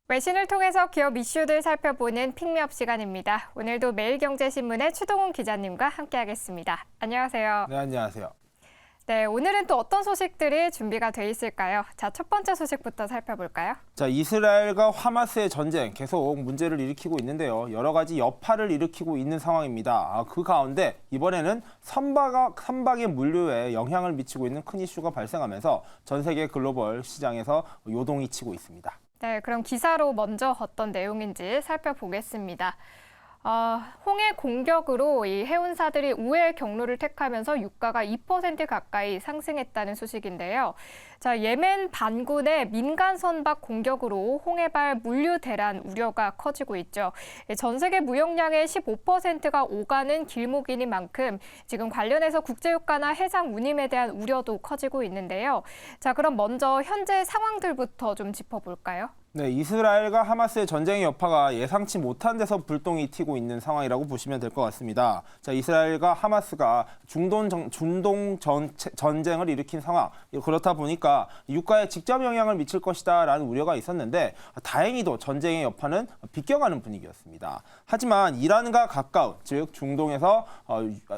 외신을 통해서 기업 이슈들 살펴보는 픽미업 시간입니다. 오늘도 매일경제신문의 추동훈 기자님과 함께하겠습니다. 안녕하세요. 네, 안녕하세요. 네, 오늘은 또 어떤 소식들이 준비가 돼 있을까요? 자, 첫 번째 소식부터 살펴볼까요? 자, 이스라엘과 하마스의 전쟁 계속 문제를 일으키고 있는데요. 여러 가지 여파를 일으키고 있는 상황입니다. 그 가운데 이번에는 선박의 물류에 영향을 미치고 있는 큰 이슈가 발생하면서 전 세계 글로벌 시장에서 요동이 치고 있습니다. 네, 그럼 기사로 먼저 어떤 내용인지 살펴보겠습니다. 홍해 공격으로 이 해운사들이 우회의 경로를 택하면서 유가가 2% 가까이 상승했다는 소식인데요. 자, 예멘 반군의 민간 선박 공격으로 홍해발 물류 대란 우려가 커지고 있죠. 전 세계 무역량의 15%가 오가는 길목인 만큼 지금 관련해서 국제유가나 해상 운임에 대한 우려도 커지고 있는데요. 자, 그럼 먼저 현재 상황들부터 좀 짚어볼까요? 네, 이스라엘과 하마스의 전쟁의 여파가 예상치 못한 데서 불똥이 튀고 있는 상황이라고 보시면 될 것 같습니다. 자, 이스라엘과 하마스가 중동 전쟁을 일으킨 상황. 그렇다 보니까 유가에 직접 영향을 미칠 것이다라는 우려가 있었는데 다행히도 전쟁의 여파는 비껴가는 분위기였습니다. 하지만 이란과 가까운, 즉 중동에서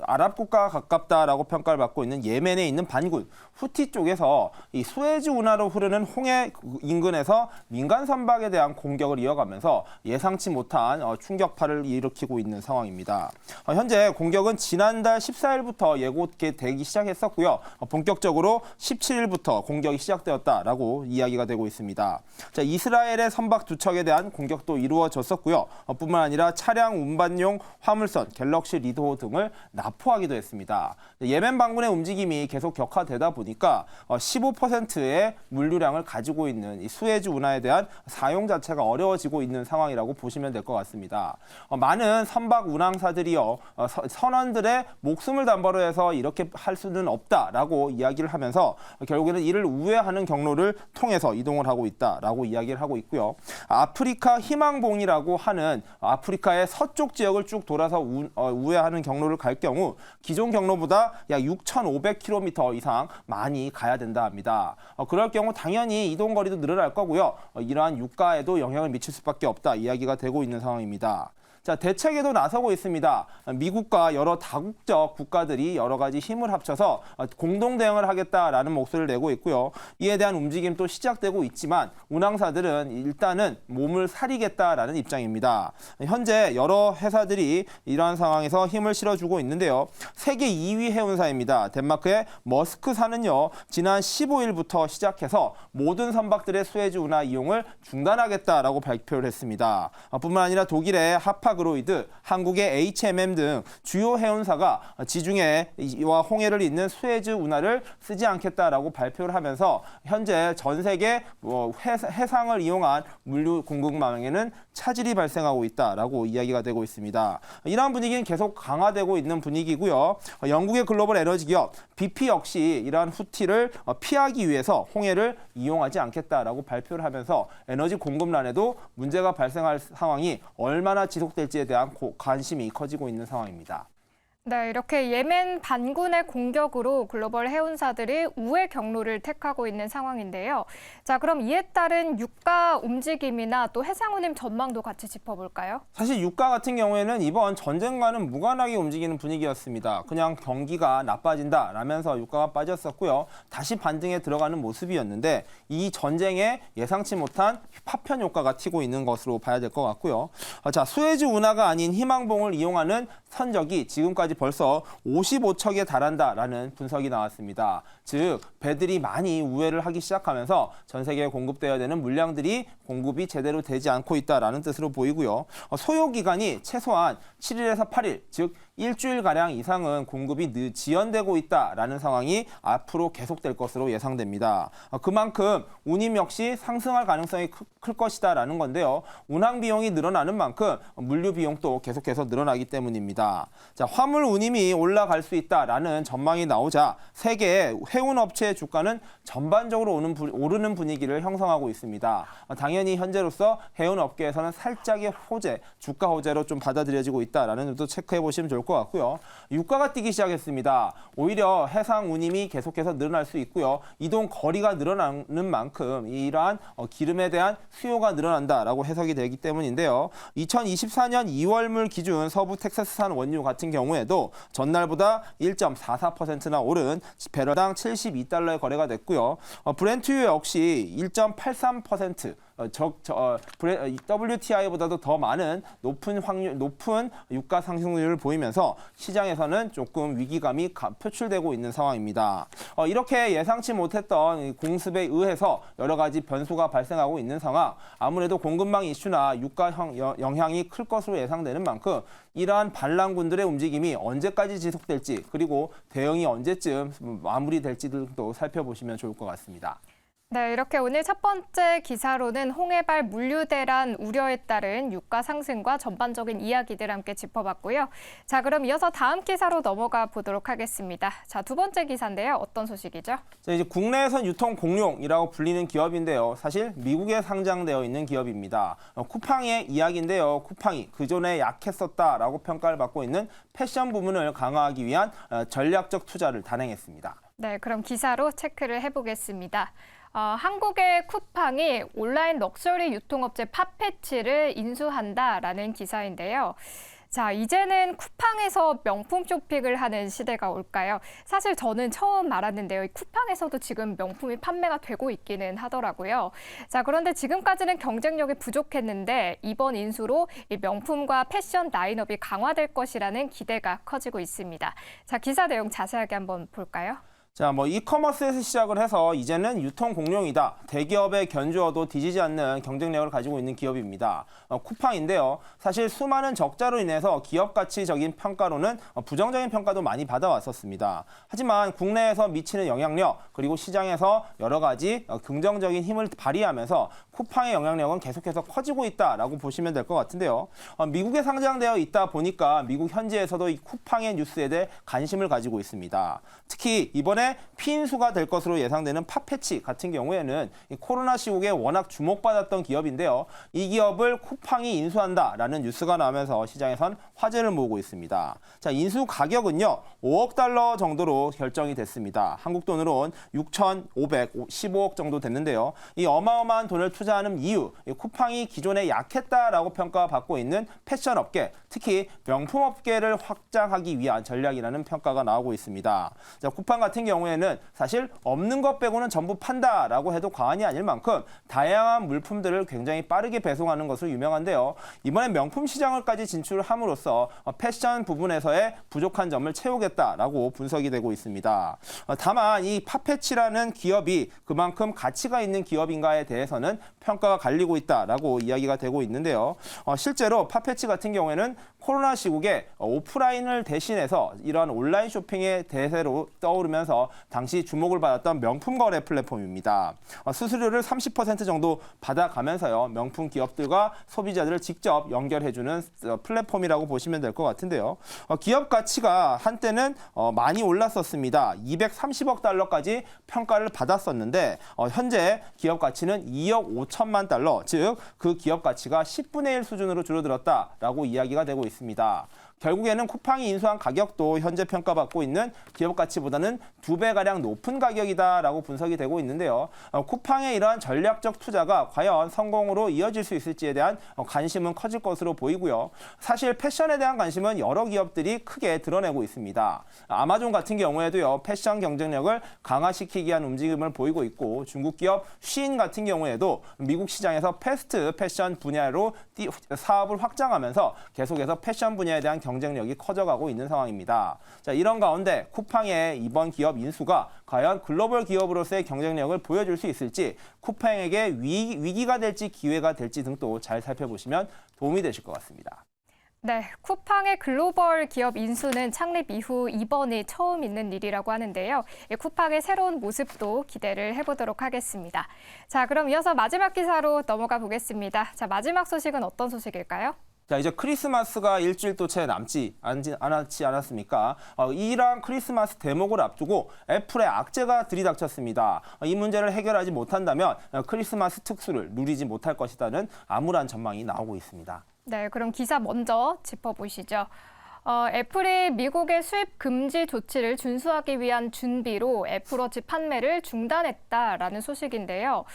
아랍 국가가 가깝다라고 평가를 받고 있는 예멘에 있는 반군 후티 쪽에서 이 수에즈 운하로 흐르는 홍해 인근에서 민간 선박에 대한 공격을 이어가면서 예상치 못한 충격파를 일으키고 있는 상황입니다. 현재 공격은 지난달 14일부터 예고되기 시작했었고요. 본격적으로 17일부터 공격이 시작되었다라고 이야기가 되고 있습니다. 자, 이스라엘의 선박 두 척에 대한 공격도 이루어졌었고요. 뿐만 아니라 차량 운반용 화물선, 갤럭시 리도 등을 납포하기도 했습니다. 예멘 반군의 움직임이 계속 격화되다 보니까 15%의 물류량을 가지고 있는 이 수에즈 운하에 대한 사용 자체가 어려워지고 있는 상황이라고 보시면 될 것 같습니다. 많은 선박 운항사들이요, 선원들의 목숨을 담보로 해서 이렇게 할 수는 없다라고 이야기를 하면서 결국에는 이를 우회하는 경로를 통해서 이동을 하고 있다라고 이야기를 하고 있고요. 아프리카 희망봉이라고 하는 아프리카의 서쪽 지역을 쭉 돌아서 우회하는 경로를 갈 경우 기존 경로보다 약 6,500km 이상 많이 가야 된다 합니다. 그럴 경우 당연히 이동 거리도 늘어날 거고요. 이러한 유가에도 영향을 미칠 수밖에 없다 이야기가 되고 있는 상황입니다. 자, 대책에도 나서고 있습니다. 미국과 여러 다국적 국가들이 여러 가지 힘을 합쳐서 공동 대응을 하겠다라는 목소리를 내고 있고요. 이에 대한 움직임도 시작되고 있지만 운항사들은 일단은 몸을 사리겠다라는 입장입니다. 현재 여러 회사들이 이러한 상황에서 힘을 실어주고 있는데요. 세계 2위 해운사입니다. 덴마크의 머스크사는요, 지난 15일부터 시작해서 모든 선박들의 수에즈 운하 이용을 중단하겠다라고 발표를 했습니다. 뿐만 아니라 독일의 하파그로이드, 한국의 HMM 등 주요 해운사가 지중해와 홍해를 잇는 수에즈 운하를 쓰지 않겠다라고 발표를 하면서 현재 전 세계 해상을 이용한 물류 공급망에는 차질이 발생하고 있다라고 이야기가 되고 있습니다. 이러한 분위기는 계속 강화되고 있는 분위기고요. 영국의 글로벌 에너지 기업 BP 역시 이러한 후티를 피하기 위해서 홍해를 이용하지 않겠다라고 발표를 하면서 에너지 공급난에도 문제가 발생할 상황이 얼마나 지속될지에 대한 관심이 커지고 있는 상황입니다. 네, 이렇게 예멘 반군의 공격으로 글로벌 해운사들이 우회 경로를 택하고 있는 상황인데요. 자, 그럼 이에 따른 유가 움직임이나 또 해상 운임 전망도 같이 짚어볼까요? 사실 유가 같은 경우에는 이번 전쟁과는 무관하게 움직이는 분위기였습니다. 그냥 경기가 나빠진다라면서 유가가 빠졌었고요. 다시 반등에 들어가는 모습이었는데 이 전쟁에 예상치 못한 파편 효과가 튀고 있는 것으로 봐야 될 것 같고요. 자, 수에즈 운하가 아닌 희망봉을 이용하는 선적이 지금까지 벌써 55척에 달한다라는 분석이 나왔습니다. 즉, 배들이 많이 우회를 하기 시작하면서 전 세계에 공급되어야 되는 물량들이 공급이 제대로 되지 않고 있다라는 뜻으로 보이고요. 소요 기간이 최소한 7일에서 8일, 즉 일주일가량 이상은 공급이 지연되고 있다라는 상황이 앞으로 계속될 것으로 예상됩니다. 그만큼 운임 역시 상승할 가능성이 클 것이다라는 건데요. 운항 비용이 늘어나는 만큼 물류 비용도 계속해서 늘어나기 때문입니다. 자, 화물 운임이 올라갈 수 있다라는 전망이 나오자 세계 해운업체의 주가는 전반적으로 오르는 분위기를 형성하고 있습니다. 당연히 현재로서 해운업계에서는 살짝의 호재, 주가 호재로 좀 받아들여지고 있다라는 점도 체크해 보시면 좋을 것 것 같고요. 유가가 뛰기 시작했습니다. 오히려 해상 운임이 계속해서 늘어날 수 있고요. 이동 거리가 늘어나는 만큼 이러한 기름에 대한 수요가 늘어난다라고 해석이 되기 때문인데요. 2024년 2월물 기준 서부 텍사스산 원유 같은 경우에도 전날보다 1.44%나 오른 배럴당 72달러에 거래가 됐고요. 브렌트유 역시 1.83% WTI보다도 더 많은 높은 유가 상승률을 보이면서 시장에서는 조금 위기감이 표출되고 있는 상황입니다. 이렇게 예상치 못했던 공습에 의해서 여러 가지 변수가 발생하고 있는 상황, 아무래도 공급망 이슈나 유가 영향이 클 것으로 예상되는 만큼 이러한 반란군들의 움직임이 언제까지 지속될지 그리고 대응이 언제쯤 마무리될지 등도 살펴보시면 좋을 것 같습니다. 네, 이렇게 오늘 첫 번째 기사로는 홍해발 물류대란 우려에 따른 유가 상승과 전반적인 이야기들 함께 짚어봤고요. 자, 그럼 이어서 다음 기사로 넘어가 보도록 하겠습니다. 자, 두 번째 기사인데요. 어떤 소식이죠? 자, 이제 국내에선 유통 공룡이라고 불리는 기업인데요. 사실 미국에 상장되어 있는 기업입니다. 쿠팡의 이야기인데요. 쿠팡이 그전에 약했었다라고 평가를 받고 있는 패션 부문을 강화하기 위한 전략적 투자를 단행했습니다. 네, 그럼 기사로 체크를 해보겠습니다. 한국의 쿠팡이 온라인 럭셔리 유통업체 팝패치를 인수한다라는 기사인데요. 자, 이제는 쿠팡에서 명품 쇼핑을 하는 시대가 올까요? 사실 저는 처음 알았는데요. 이 쿠팡에서도 지금 명품이 판매가 되고 있기는 하더라고요. 자, 그런데 지금까지는 경쟁력이 부족했는데 이번 인수로 이 명품과 패션 라인업이 강화될 것이라는 기대가 커지고 있습니다. 자, 기사 내용 자세하게 한번 볼까요? 자, 이커머스에서 시작을 해서 이제는 유통 공룡이다. 대기업의 견주어도 뒤지지 않는 경쟁력을 가지고 있는 기업입니다. 쿠팡인데요. 사실 수많은 적자로 인해서 기업 가치적인 평가로는 부정적인 평가도 많이 받아왔었습니다. 하지만 국내에서 미치는 영향력 그리고 시장에서 여러 가지 긍정적인 힘을 발휘하면서 쿠팡의 영향력은 계속해서 커지고 있다라고 보시면 될 것 같은데요. 미국에 상장되어 있다 보니까 미국 현지에서도 이 쿠팡의 뉴스에 대해 관심을 가지고 있습니다. 특히 이번에 피인수가 될 것으로 예상되는 팝패치 같은 경우에는 코로나 시국에 워낙 주목받았던 기업인데요. 이 기업을 쿠팡이 인수한다라는 뉴스가 나오면서 시장에선 화제를 모으고 있습니다. 자, 인수 가격은요. 5억 달러 정도로 결정이 됐습니다. 한국 돈으로는 6,515억 정도 됐는데요. 이 어마어마한 돈을 투자하는 이유, 쿠팡이 기존에 약했다라고 평가받고 있는 패션 업계, 특히 명품 업계를 확장하기 위한 전략이라는 평가가 나오고 있습니다. 자, 쿠팡 같은 경우에는 사실 없는 것 빼고는 전부 판다라고 해도 과언이 아닐 만큼 다양한 물품들을 굉장히 빠르게 배송하는 것으로 유명한데요. 이번에 명품 시장을까지 진출함으로써 패션 부분에서의 부족한 점을 채우겠다라고 분석이 되고 있습니다. 다만 이 팝패치라는 기업이 그만큼 가치가 있는 기업인가에 대해서는 평가가 갈리고 있다라고 이야기가 되고 있는데요. 실제로 팝패치 같은 경우에는 코로나 시국에 오프라인을 대신해서 이러한 온라인 쇼핑의 대세로 떠오르면서 당시 주목을 받았던 명품 거래 플랫폼입니다. 수수료를 30% 정도 받아가면서요. 명품 기업들과 소비자들을 직접 연결해주는 플랫폼이라고 보시면 될 것 같은데요. 기업 가치가 한때는 많이 올랐었습니다. 230억 달러까지 평가를 받았었는데 현재 기업 가치는 2억 5천만 달러, 즉 그 기업 가치가 10분의 1 수준으로 줄어들었다라고 이야기가 되고 있습니다. 결국에는 쿠팡이 인수한 가격도 현재 평가받고 있는 기업 가치보다는 2배가량 높은 가격이다라고 분석이 되고 있는데요. 쿠팡의 이러한 전략적 투자가 과연 성공으로 이어질 수 있을지에 대한 관심은 커질 것으로 보이고요. 사실 패션에 대한 관심은 여러 기업들이 크게 드러내고 있습니다. 아마존 같은 경우에도요. 패션 경쟁력을 강화시키기 위한 움직임을 보이고 있고 중국 기업 쉬인 같은 경우에도 미국 시장에서 패스트 패션 분야로 사업을 확장하면서 계속해서 패션 분야에 대한 경쟁력이 커져가고 있는 상황입니다. 자, 이런 가운데 쿠팡의 이번 기업 인수가 과연 글로벌 기업으로서의 경쟁력을 보여줄 수 있을지 쿠팡에게 위기가 될지 기회가 될지 등도 잘 살펴보시면 도움이 되실 것 같습니다. 네, 쿠팡의 글로벌 기업 인수는 창립 이후 이번이 처음 있는 일이라고 하는데요. 쿠팡의 새로운 모습도 기대를 해보도록 하겠습니다. 자, 그럼 이어서 마지막 기사로 넘어가 보겠습니다. 자, 마지막 소식은 어떤 소식일까요? 자, 이제 크리스마스가 일주일도 채 남지 않았습니까? 이러한 크리스마스 대목을 앞두고 애플의 악재가 들이닥쳤습니다. 이 문제를 해결하지 못한다면 크리스마스 특수를 누리지 못할 것이라는 암울한 전망이 나오고 있습니다. 네, 그럼 기사 먼저 짚어보시죠. 애플이 미국의 수입 금지 조치를 준수하기 위한 준비로 애플워치 판매를 중단했다라는 소식인데요.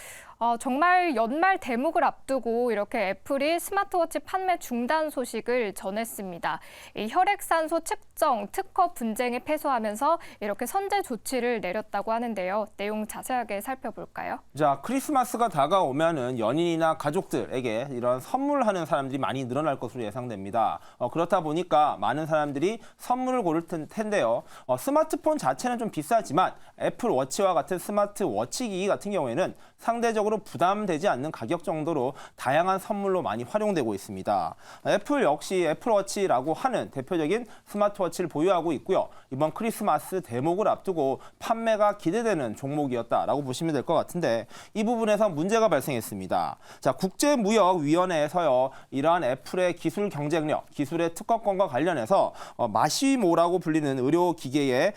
정말 연말 대목을 앞두고 이렇게 애플이 스마트워치 판매 중단 소식을 전했습니다. 이 혈액산소 측정 특허 분쟁에 패소하면서 이렇게 선제 조치를 내렸다고 하는데요. 내용 자세하게 살펴볼까요? 자, 크리스마스가 다가오면은 연인이나 가족들에게 이런 선물하는 사람들이 많이 늘어날 것으로 예상됩니다. 그렇다 보니까 많은 사람들이 선물을 고를 텐데요. 스마트폰 자체는 좀 비싸지만 애플워치와 같은 스마트워치 기기 같은 경우에는 상대적으로 부담되지 않는 가격 정도로 다양한 선물로 많이 활용되고 있습니다. 애플 역시 애플워치라고 하는 대표적인 스마트워치를 보유하고 있고요. 이번 크리스마스 대목을 앞두고 판매가 기대되는 종목이었다라고 보시면 될 것 같은데 이 부분에서 문제가 발생했습니다. 자, 국제무역위원회에서요. 이러한 애플의 기술 경쟁력, 기술의 특허권과 관련해서 마시모라고 불리는 의료기계의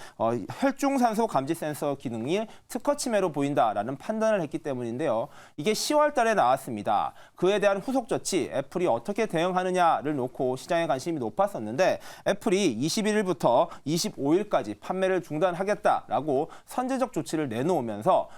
혈중산소 감지 센서 기능이 특허 침해로 보인다라는 판단을 했기 때문인데요. 이게 10월 달에 나왔습니다. 그에 대한 후속 조치, 애플이 어떻게 대응하느냐를 놓고 시장의 관심이 높았었는데 애플이 21일부터 25일까지 판매를 중단하겠다라고 선제적 조치를 내놓으면서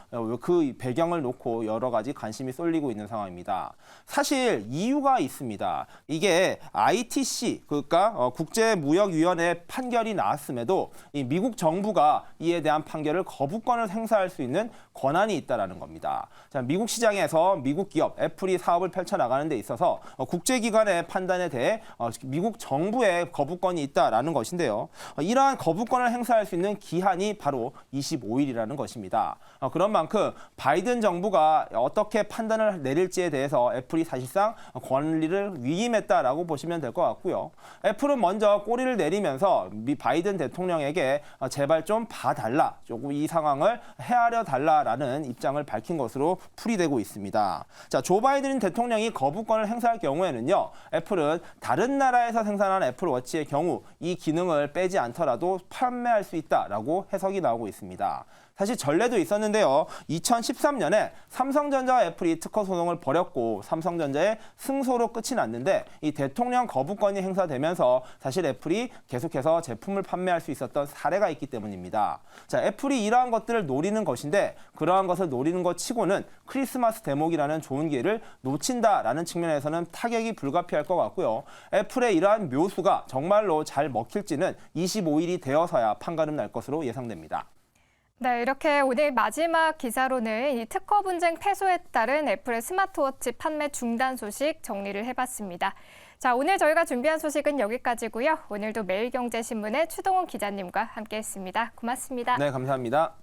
그 배경을 놓고 여러 가지 관심이 쏠리고 있는 상황입니다. 사실 이유가 있습니다. 이게 ITC, 그러니까 국제무역위원회 판결이 나왔음에도 이 미국 정부가 이에 대한 판결을 거부권을 행사할 수 있는 권한이 있다라는 겁니다. 자, 미국 시장에서 미국 기업 애플이 사업을 펼쳐나가는 데 있어서 국제기관의 판단에 대해 미국 정부의 거부권이 있다라는 것인데요. 이러한 거부권을 행사할 수 있는 기한이 바로 25일이라는 것입니다. 그런 만큼 바이든 정부가 어떻게 판단을 내릴지에 대해서 애플이 사실상 권리를 위임했다라고 보시면 될 것 같고요. 애플은 먼저 꼬리를 내리면서 바이든 대통령에게 제발 좀 봐달라, 조금 이 상황을 헤아려 달라라는 입장을 밝힌 것으로 풀이되고 있습니다. 자, 조 바이든 대통령이 거부권을 행사할 경우에는요, 애플은 다른 나라에서 생산한 애플워치의 경우 이 기능을 빼지 않더라도 판매할 수 있다라고 해석이 나오고 있습니다. 사실 전례도 있었는데요. 2013년에 삼성전자와 애플이 특허 소송을 벌였고 삼성전자의 승소로 끝이 났는데 이 대통령 거부권이 행사되면서 사실 애플이 계속해서 제품을 판매할 수 있었던 사례가 있기 때문입니다. 자, 애플이 이러한 것들을 노리는 것인데 그러한 것을 노리는 것 치고는 크리스마스 대목이라는 좋은 기회를 놓친다라는 측면에서는 타격이 불가피할 것 같고요. 애플의 이러한 묘수가 정말로 잘 먹힐지는 25일이 되어서야 판가름 날 것으로 예상됩니다. 네, 이렇게 오늘 마지막 기사로는 이 특허 분쟁 패소에 따른 애플의 스마트워치 판매 중단 소식 정리를 해봤습니다. 자, 오늘 저희가 준비한 소식은 여기까지고요. 오늘도 매일경제신문의 추동훈 기자님과 함께했습니다. 고맙습니다. 네, 감사합니다.